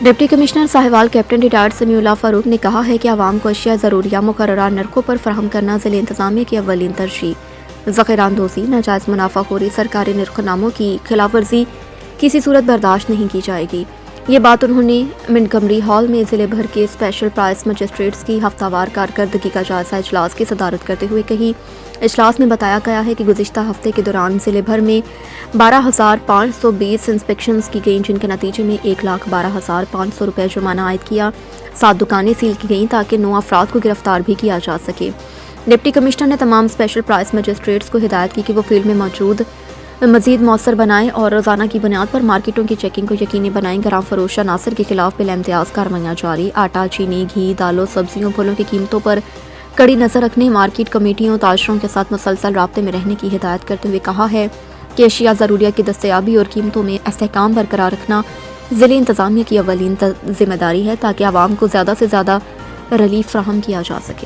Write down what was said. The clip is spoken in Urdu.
Deputy commissioner Sahiwal captain retired Sami Ullah Farooq نے کہا ہے کہ عوام کو اشیاء ضروریہ مقررہ نرخوں پر فراہم کرنا ضلع انتظامیہ کی اولین ترجیح۔ ذخیرہ اندوزی، ناجائز منافع خوری، سرکاری نرخ ناموں کی خلاف ورزی کسی صورت برداشت نہیں کی جائے گی۔ یہ بات انہوں نے منٹگمری ہال میں ضلع بھر کے اسپیشل پرائس مجسٹریٹس کی ہفتہ وار کارکردگی کا جائزہ اجلاس کی صدارت کرتے ہوئے کہی۔ اجلاس میں بتایا گیا ہے کہ گزشتہ ہفتے کے دوران ضلع بھر میں 12,520 انسپیکشنز کی گئیں، جن کے نتیجے میں 1,12,500 روپے جرمانہ عائد کیا۔ 7 دکانیں سیل کی گئیں تاکہ 9 افراد کو گرفتار بھی کیا جا سکے۔ ڈپٹی کمشنر نے تمام اسپیشل پرائس مجسٹریٹس کو ہدایت کی کہ وہ فیلڈ میں موجود مزید مؤثر بنائیں اور روزانہ کی بنیاد پر مارکیٹوں کی چیکنگ کو یقینی بنائیں۔ گرام فروش عناصر کے خلاف بلا امتیاز کارروائیاں جاری۔ آٹا، چینی، گھی، دالوں، سبزیوں، پھلوں کی قیمتوں پر کڑی نظر رکھنے، مارکیٹ کمیٹیوں، تاجروں کے ساتھ مسلسل رابطے میں رہنے کی ہدایت کرتے ہوئے کہا ہے کہ اشیاء ضروریہ کی دستیابی اور قیمتوں میں استحکام برقرار رکھنا ضلع انتظامیہ کی اولین ذمہ داری ہے تاکہ عوام کو زیادہ سے زیادہ ریلیف فراہم کیا جا سکے۔